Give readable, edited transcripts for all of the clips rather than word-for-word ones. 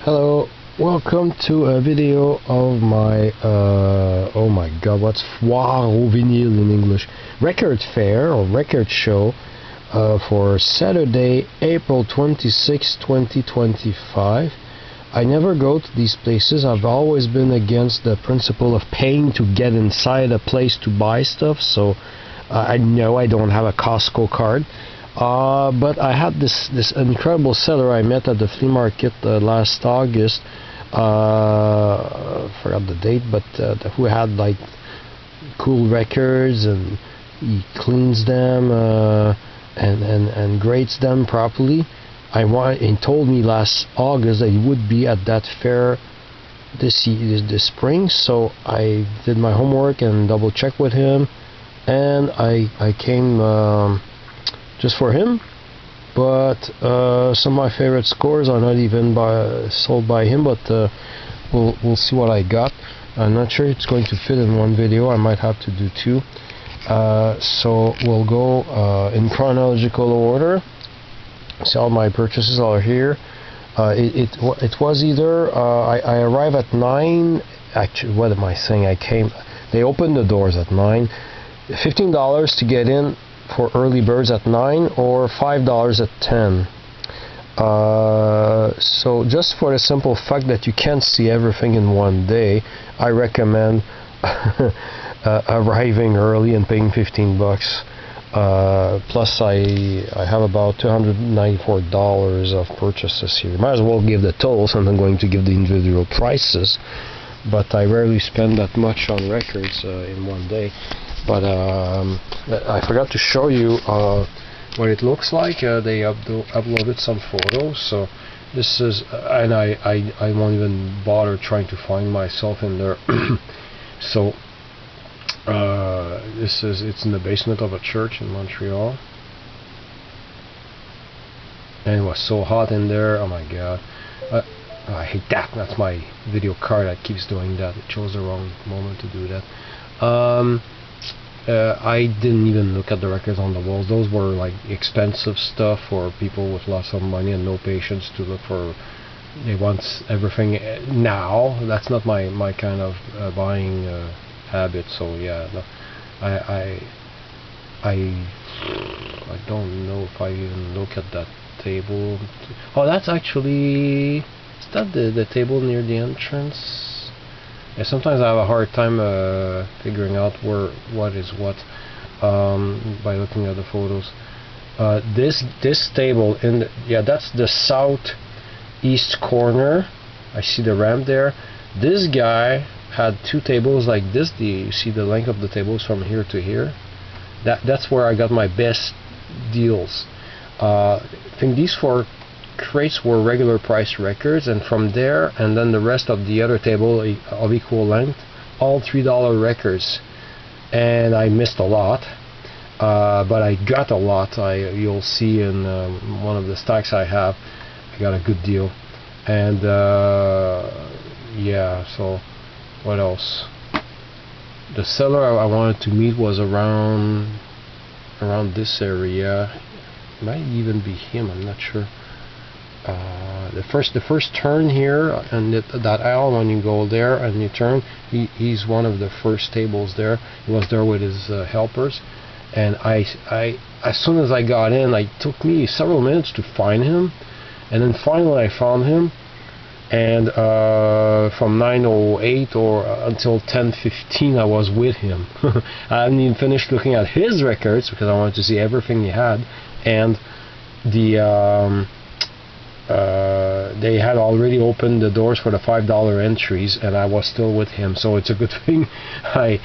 Hello, welcome to a video of my, oh my god, what's Foire au Vinyle in English? Record fair or record show for Saturday, April 26, 2025. I never go to these places. I've always been against the principle of paying to get inside a place to buy stuff, so I know I don't have a Costco card. But I had this incredible seller I met at the flea market last August. Forgot the date, but who had like cool records, and he cleans them and grades them properly. He told me last August that he would be at that fair this spring, so I did my homework and double checked with him, and I came just for him. But some of my favorite scores are not even sold by him, but we'll see what I got. I'm not sure it's going to fit in one video. I might have to do two. So we'll go in chronological order. See, all my purchases are here. It was either I arrived at 9. Actually, what am I saying? They opened the doors at 9. $15 to get in for early birds at 9, or $5 at 10. So just for the simple fact that you can't see everything in one day, I recommend arriving early and paying $15. Plus I have about $294 of purchases here. Might as well give the totals, and I'm going to give the individual prices, but I rarely spend that much on records in one day. But I forgot to show you what it looks like. They uploaded some photos, so this is, and I won't even bother trying to find myself in there. So it's in the basement of a church in Montreal, and it was so hot in there. Oh my god, I hate that. That's my video card that keeps doing that. It chose the wrong moment to do that. I didn't even look at the records on the walls. Those were like expensive stuff for people with lots of money and no patience to look for. They want everything now. That's not my kind of buying habit. So yeah, no, I don't know if I even look at that table. Oh, that's actually, is that the table near the entrance? Yeah, sometimes I have a hard time figuring out what is what by looking at the photos. This table that's the southeast corner. I see the ramp there. This guy had two tables like this. You see the length of the tables from here to here. That's where I got my best deals. I think these four crates were regular price records, and from there, and then the rest of the other table of equal length, all $3 records, and I missed a lot, but I got a lot. You'll see in one of the stacks I have, I got a good deal. And yeah, so what else? The seller I wanted to meet was around this area. It might even be him, I'm not sure. The first turn here, and that aisle, when you go there and you turn, he's one of the first tables there. He was there with his helpers, and I as soon as I got in, it took me several minutes to find him, and then finally I found him. And from 9:08 or until 10:15 I was with him. I hadn't even finished looking at his records because I wanted to see everything he had, and they had already opened the doors for the $5 entries, and I was still with him, so it's a good thing I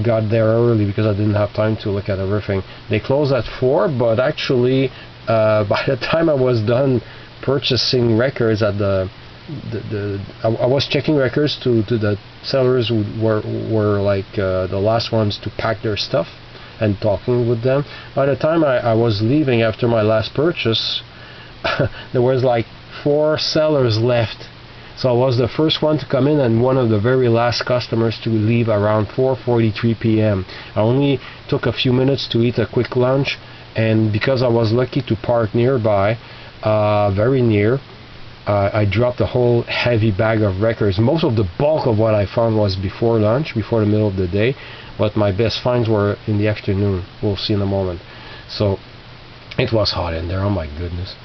got there early because I didn't have time to look at everything. They closed at 4, but actually by the time I was done purchasing records at I was checking records to the sellers who were like the last ones to pack their stuff and talking with them. By the time I was leaving after my last purchase, there was like 4 sellers left, so I was the first one to come in and one of the very last customers to leave around 4:43 p.m. I only took a few minutes to eat a quick lunch, and because I was lucky to park nearby, very near, I dropped a whole heavy bag of records. Most of the bulk of what I found was before lunch, before the middle of the day, but my best finds were in the afternoon. We'll see in a moment. So it was hot in there, oh my goodness.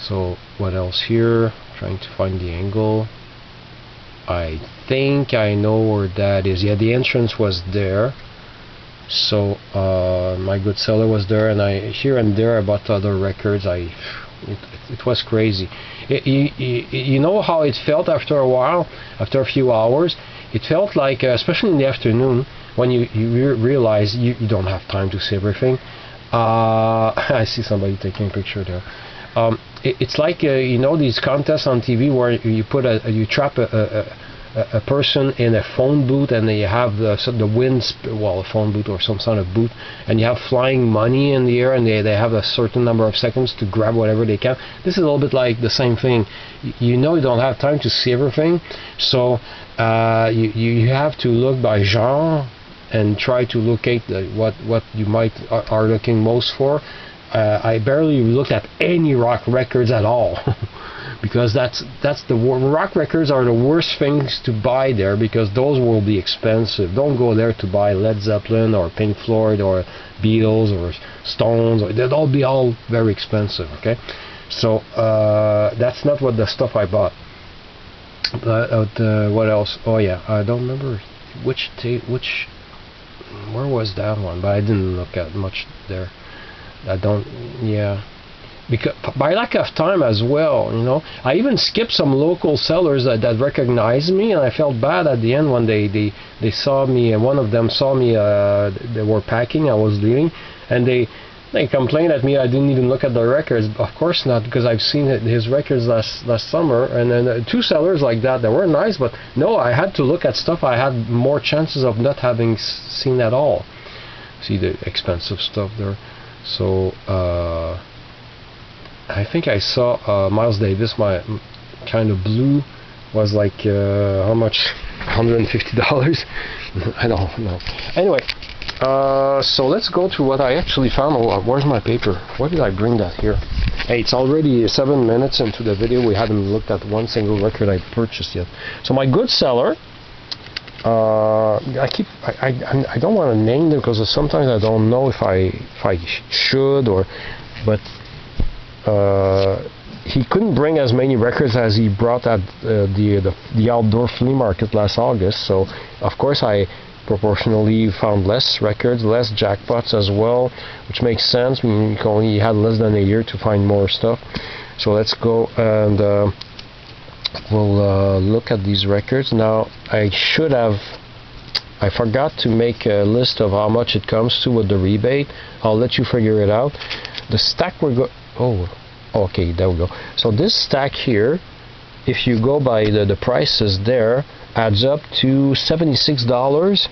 So what else here? Trying to find the angle. I think I know where that is. Yeah, the entrance was there. So my good seller was there, and I here and there I bought other records. It was crazy. You know how it felt after a while, after a few hours? It felt like, especially in the afternoon, when you realize you don't have time to see everything. I see somebody taking a picture there. It's like you know these contests on TV where you trap a person in a phone booth, and you have the wind, a phone booth or some sort of booth, and you have flying money in the air, and they have a certain number of seconds to grab whatever they can. This is a little bit like the same thing. You know you don't have time to see everything, so you have to look by genre and try to locate what you might are looking most for. I barely looked at any rock records at all. Because that's the rock records are the worst things to buy there, because those will be expensive. Don't go there to buy Led Zeppelin or Pink Floyd or Beatles or Stones. They'll be all very expensive. Okay, so that's not what the stuff I bought. What else? Oh yeah, I don't remember which where was that one, but I didn't look at much there. Because by lack of time as well, you know. I even skipped some local sellers that recognized me, and I felt bad at the end when they saw me, and one of them saw me, they were packing, I was leaving, and they complained at me I didn't even look at the records. Of course not, because I've seen his records last summer, and then two sellers like that were nice, but no, I had to look at stuff I had more chances of not having seen at all. See the expensive stuff there. So I think I saw Miles Davis, my kind of blue, was like how much? $150? I don't know. Anyway, so let's go to what I actually found. Oh, where's my paper? Why did I bring that here? Hey, it's already 7 minutes into the video. We haven't looked at one single record I purchased yet. So my good seller, I don't want to name them because sometimes I don't know if I should but he couldn't bring as many records as he brought at the outdoor flea market last August. So of course I proportionally found less records, less jackpots as well, which makes sense. You only had less than a year to find more stuff. So let's go and we'll look at these records. Now I forgot to make a list of how much it comes to with the rebate. I'll let you figure it out. The stack okay, there we go. So this stack here, if you go by the prices there, adds up to $76.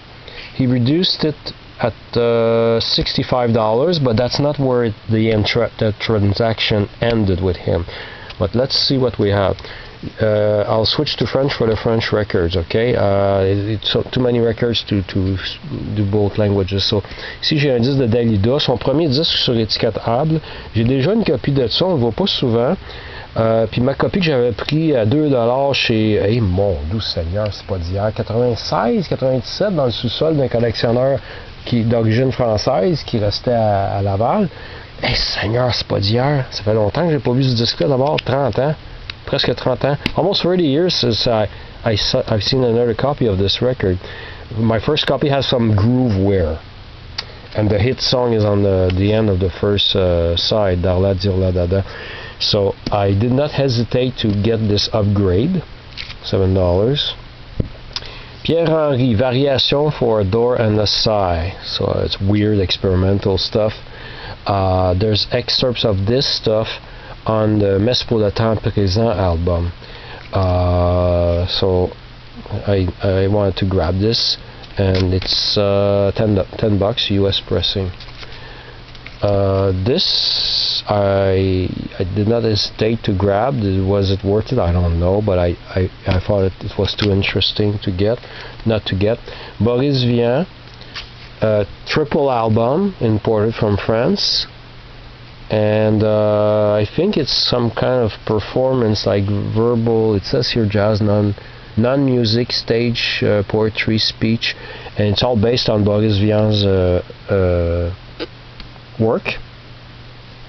He reduced it at $65, but that's not where the transaction ended with him. But let's see what we have. I'll switch to French for the French records, okay? It's too many records to do both languages. So, ici j'ai un disque de Dalida, son premier disque sur étiquetable. J'ai déjà une copie de ça, on ne le voit pas souvent. Puis ma copie que j'avais pris à $2 chez, hey mon doux Seigneur, c'est pas d'hier, 96, 97 dans le sous-sol d'un collectionneur d'origine française qui restait à Laval. Hey Seigneur, c'est pas d'hier. Ça fait longtemps que j'ai pas vu ce disque-là, d'abord 30 ans. Presque 30 ans, almost 30 years since I've seen another copy of this record. My first copy has some groove wear, and the hit song is on the end of the first side, Darla Dirla Dada. So I did not hesitate to get this upgrade, $7. Pierre-Henri, Variation for a Door and a Sigh. So it's weird experimental stuff. There's excerpts of this stuff on the Messe pour le temps présent album. So I wanted to grab this, and it's $10 US pressing. This I did not hesitate to grab. Was it worth it? I don't know, but I thought it was too interesting to get, not to get. Boris Vian, triple album imported from France. and I think it's some kind of performance, like verbal. It says here jazz, non-music, stage, poetry, speech, and it's all based on Boris Vian's work.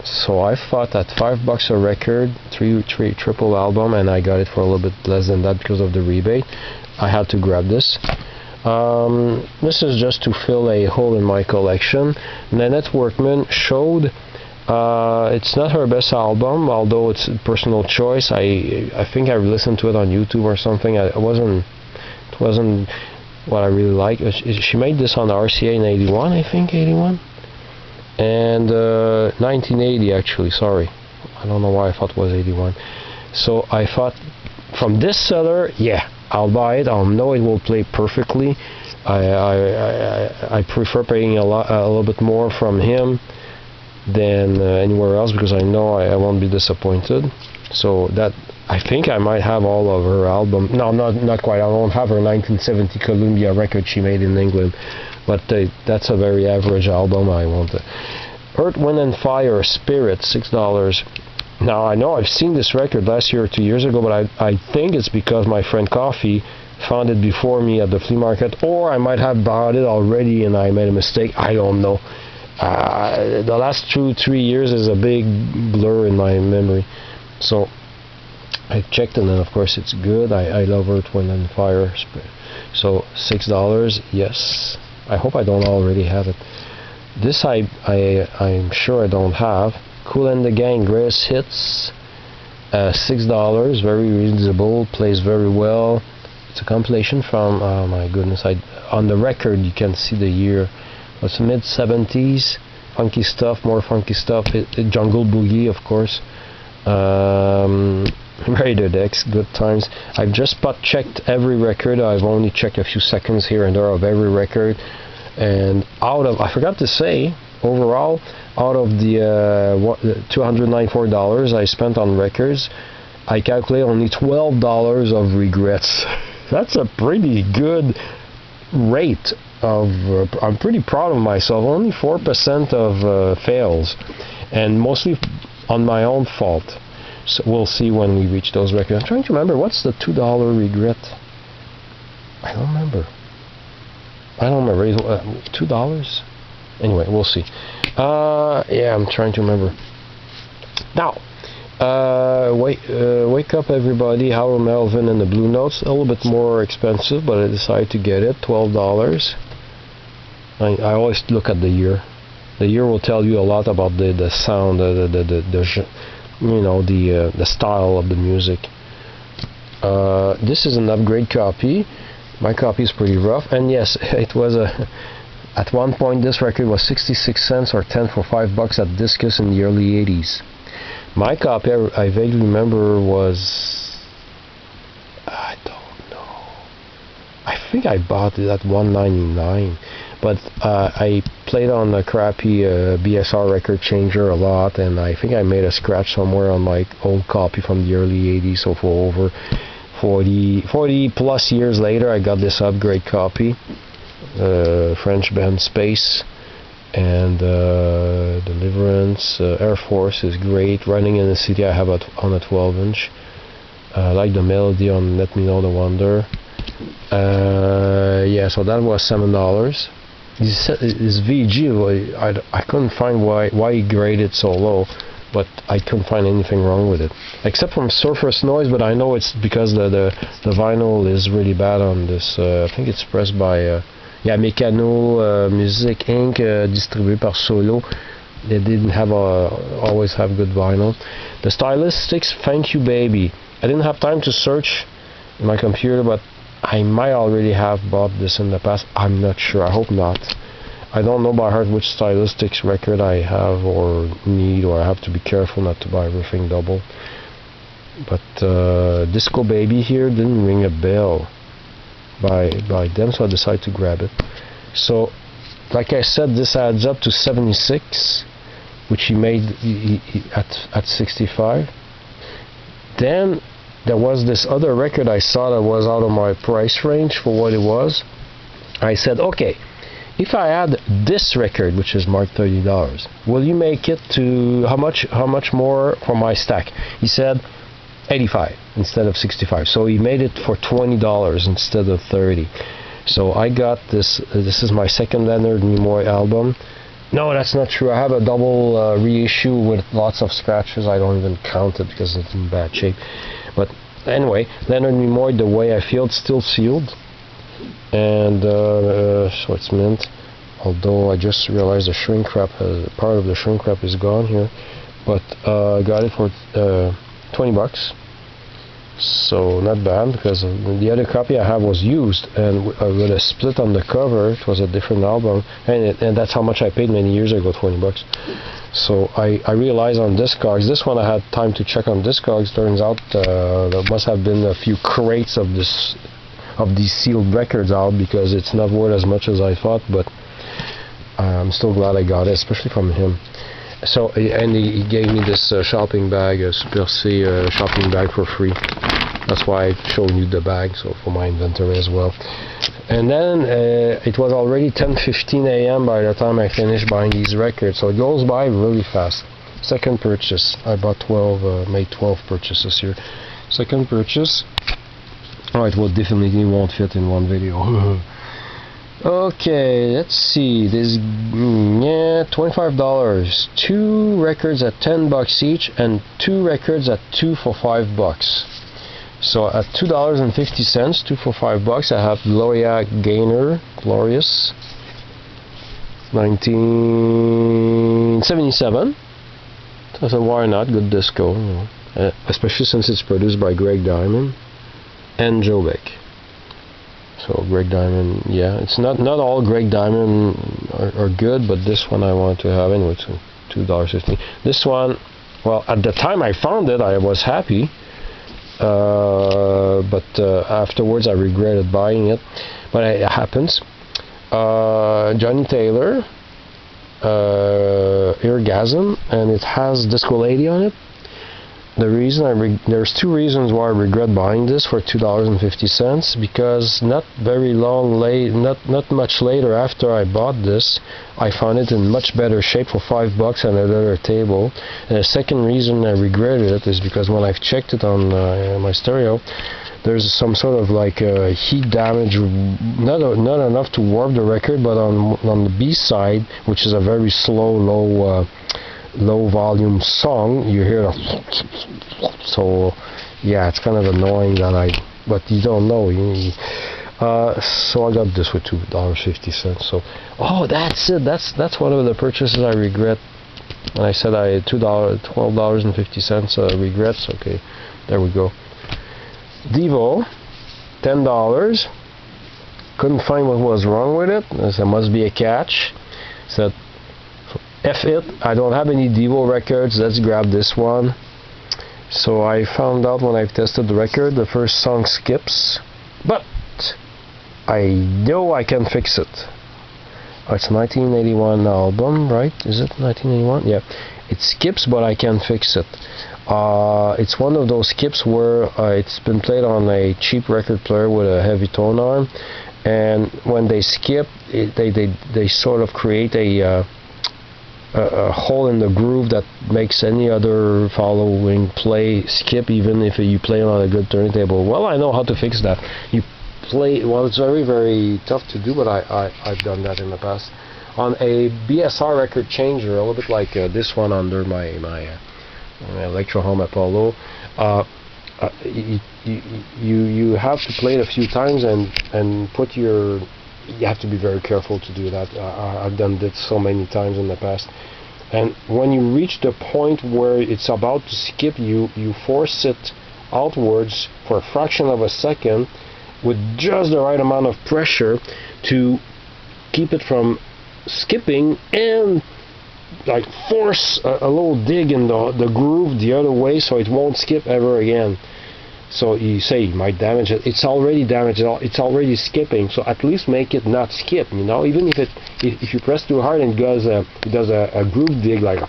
So I thought at $5 a record, three triple album, and I got it for a little bit less than that because of the rebate. I had to grab this. This is just to fill a hole in my collection. Nanette Workman showed. It's not her best album, although it's a personal choice. I think I listened to it on YouTube or something. It wasn't what I really liked. She made this on the RCA in '81, I think, '81. And 1980 actually, sorry, I don't know why I thought it was '81. So I thought, from this seller, yeah, I'll buy it. I'll know it will play perfectly. I prefer paying a little bit more from him than anywhere else, because I know I won't be disappointed. So that, I think I might have all of her album. No, not quite. I won't have her 1970 Columbia record she made in England, but that's a very average album. I want it. Earth, Wind and Fire, Spirit, $6. Now I know I've seen this record last year or 2 years ago, but I think it's because my friend Coffee found it before me at the flea market, or I might have bought it already and I made a mistake. I don't know. The last 2-3 years is a big blur in my memory. So I checked, and then of course it's good. I love Earth, Wind and Fire. So $6, yes. I hope I don't already have it. This I'm sure I don't have. Kool and the Gang, Greatest Hits, $6, very reasonable, plays very well. It's a compilation from, oh my goodness, on the record you can see the year. It's mid-70s, funky stuff, more funky stuff. Jungle Boogie, of course. Raider Decks, good times. I've just checked every record. I've only checked a few seconds here and there of every record. And I forgot to say, overall, out of the $294 I spent on records, I calculate only $12 of regrets. That's a pretty good rate of, I'm pretty proud of myself. Only 4% of fails, and mostly on my own fault. So we'll see when we reach those records. I'm trying to remember, what's the $2 regret? I don't remember. $2? Anyway, we'll see. Yeah, I'm trying to remember. Now, Wake Up Everybody, Howard Melvin and the Blue Notes. A little bit more expensive, but I decided to get it. $12. I always look at the year. The year will tell you a lot about the sound, the style of the music. This is an upgrade copy. My copy is pretty rough, and yes, it was at one point this record was 66 cents or 10 for $5 at Discus in the early 80s. My copy, I vaguely remember, was, I don't know, I think I bought it at $1.99, but I played on a crappy BSR record changer a lot, and I think I made a scratch somewhere on my old copy from the early 80s, so for over 40 plus years later I got this upgrade copy. French band Space and Deliverance. Air Force is great. Running in the City I have on a 12-inch. I like the melody on Let Me Know the Wonder. Yeah, so that was $7. This VG, I couldn't find why he graded so low, but I couldn't find anything wrong with it, except from surface noise. But I know it's because the vinyl is really bad on this. I think it's pressed by Mécano Music Inc., distribué par Solo. They didn't always have good vinyl. The Stylistics, Thank You Baby. I didn't have time to search in my computer, but I might already have bought this in the past. I'm not sure. I hope not. I don't know by heart which Stylistics record I have or need, or I have to be careful not to buy everything double. But Disco Baby here didn't ring a bell by them, so I decided to grab it. So, like I said, this adds up to 76, which he made at 65. Then there was this other record I saw that was out of my price range for what it was. I said, okay, if I add this record, which is marked $30, will you make it to how much more for my stack? He said 85 instead of 65. So he made it for $20 instead of 30. So I got this. This is my second Leonard Nimoy album. No, that's not true. I have a double reissue with lots of scratches. I don't even count it because it's in bad shape. But anyway, Leonard Nimoy, The Way I Feel, it's still sealed. And so it's mint. Although I just realized the shrink wrap, part of the shrink wrap is gone here. But I got it for $20. So not bad, because the other copy I have was used, and with a split on the cover. It was a different album, and that's how much I paid many years ago, $20. So I realized on Discogs, this one I had time to check on Discogs. Turns out there must have been a few crates of these sealed records out, because it's not worth as much as I thought. But I'm still glad I got it, especially from him. So, and he gave me this shopping bag, a Super C shopping bag for free. That's why I showed you the bag, so for my inventory as well. And then it was already 10:15 a.m. by the time I finished buying these records, so it goes by really fast. Second purchase, I bought 12, made 12 purchases here. Second purchase. Oh, it will definitely won't fit in one video. Okay, let's see. This, yeah, $25. 2 records at $10 each, and 2 records at 2 for $5. So at $2.50, 2 for $5, I have Gloria Gaynor, Glorious, 1977. So why not? Good disco, you know. Especially since it's produced by Greg Diamond and Joe Beck. So Greg Diamond, yeah, it's not all Greg Diamond are good, but this one I want to have anyway. So $2.50. This one, well, at the time I found it, I was happy, but afterwards I regretted buying it. But it happens. Johnny Taylor, Eargasm, and it has Disco Lady on it. The reason there's 2 reasons why I regret buying this for $2.50, because not much later after I bought this, I found it in much better shape for $5 at another table. And the second reason I regretted it is because when I've checked it on my stereo, there's some sort of like heat damage, not enough to warp the record, but on the B side, which is a very slow, low volume song, you hear the so yeah, it's kind of annoying but you don't know. So I got this with $2.50. So that's it. That's one of the purchases I regret. And I said $12.50 regrets. Okay, there we go. Devo, $10. Couldn't find what was wrong with it. There must be a catch. Said, F it, I don't have any Devo records, let's grab this one. So I found out when I've tested the record, the first song skips, but I know I can fix it. It's 1981 album, right? Is it 1981? Yeah. It skips, but I can fix it. It's one of those skips where it's been played on a cheap record player with a heavy tone arm, and when they skip, they sort of create a hole in the groove that makes any other following play skip, even if you play on a good turntable. Well, I know how to fix that. You play, well, it's very, very tough to do, but I've done that in the past. On a BSR record changer, a little bit like this one under my Electro Home Apollo, you have to play it a few times and put your... You have to be very careful to do that. I've done it so many times in the past. And when you reach the point where it's about to skip, you force it outwards for a fraction of a second with just the right amount of pressure to keep it from skipping, and like force a little dig in the groove the other way so it won't skip ever again. So you say you might damage it. It's already damaged. It's already skipping. So at least make it not skip. You know, even if you press too hard and it does a groove dig like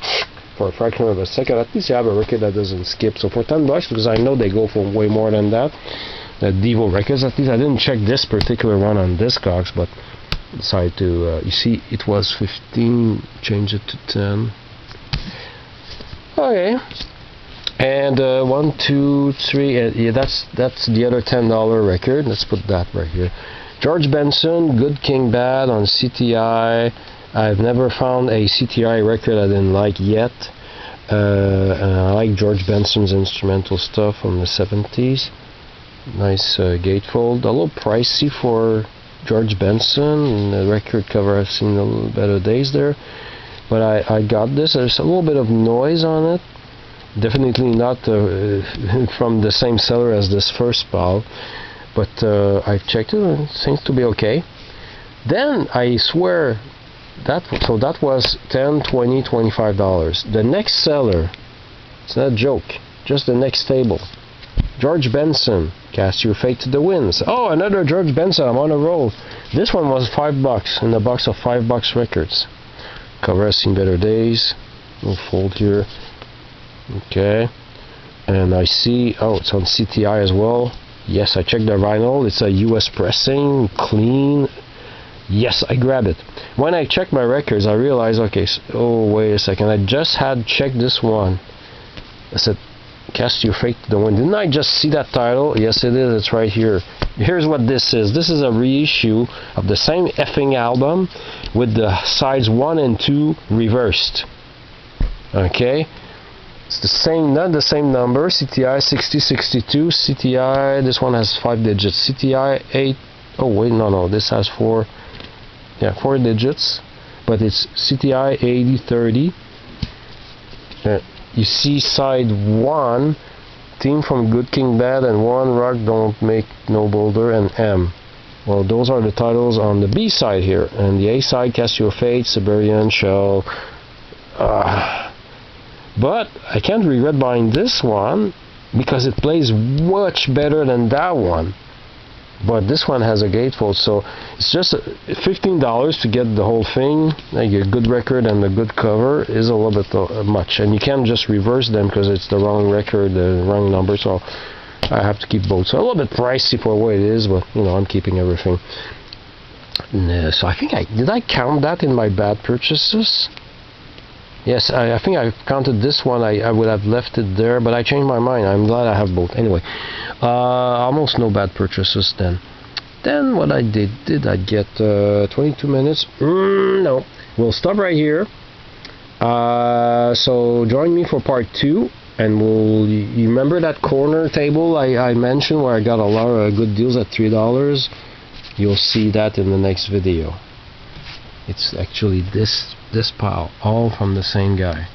for a fraction of a second, at least you have a record that doesn't skip. So for $10, because I know they go for way more than that, the Devo records. At least I didn't check this particular one on Discogs, but decided to, you see, it was 15, change it to 10. Okay. And 1, 2, 3, yeah, that's the other $10 record. Let's put that right here. George Benson, Good King Bad on CTI. I've never found a CTI record I didn't like yet. And I like George Benson's instrumental stuff from the 70s. Nice gatefold. A little pricey for George Benson. The record cover, I've seen a little better days there. But I got this. There's a little bit of noise on it. Definitely not from the same seller as this first PAL. But I've checked it and it seems to be okay. Then I swear that was $10, $20, $25. The next seller, it's not a joke, just the next table. George Benson, Cast Your Fate to the Winds. Oh, another George Benson, I'm on a roll. This one was $5 in the box of $5 records. Cover has seen better days. We'll fold here. Okay. And I see, oh, it's on CTI as well. Yes, I checked the vinyl. It's a US pressing, clean. Yes, I grabbed it. When I checked my records, I realized, okay, oh, wait a second. I just had checked this one. I said, Cast Your Fate to the Wind. Didn't I just see that title? Yes, it is. It's right here. Here's what this is. This is a reissue of the same effing album with the sides 1 and 2 reversed. Okay? It's the same, not the same number. CTI 6062. CTI, this one has 5 digits. CTI 8. Oh, wait, no. This has 4. Yeah, 4 digits. But it's CTI 8030. You see side 1, Theme from Good King Bad, and 1, Rock Don't Make No Boulder, and M. Well, those are the titles on the B side here. And the A side, Cast Your Fate, Siberian, Shell. But I can't regret buying this one because it plays much better than that one. But this one has a gatefold, so it's just $15 to get the whole thing. Like a good record and a good cover is a little bit much, and you can't just reverse them because it's the wrong record, the wrong number. So I have to keep both. So a little bit pricey for what it is, but you know, I'm keeping everything. And, so I think did I count that in my bad purchases? Yes, I think I counted this one. I would have left it there, but I changed my mind. I'm glad I have both. Anyway, almost no bad purchases then. Then what I did I get 22 minutes? No. We'll stop right here. So join me for part 2. And you remember that corner table I mentioned where I got a lot of good deals at $3? You'll see that in the next video. It's actually this pile, all from the same guy.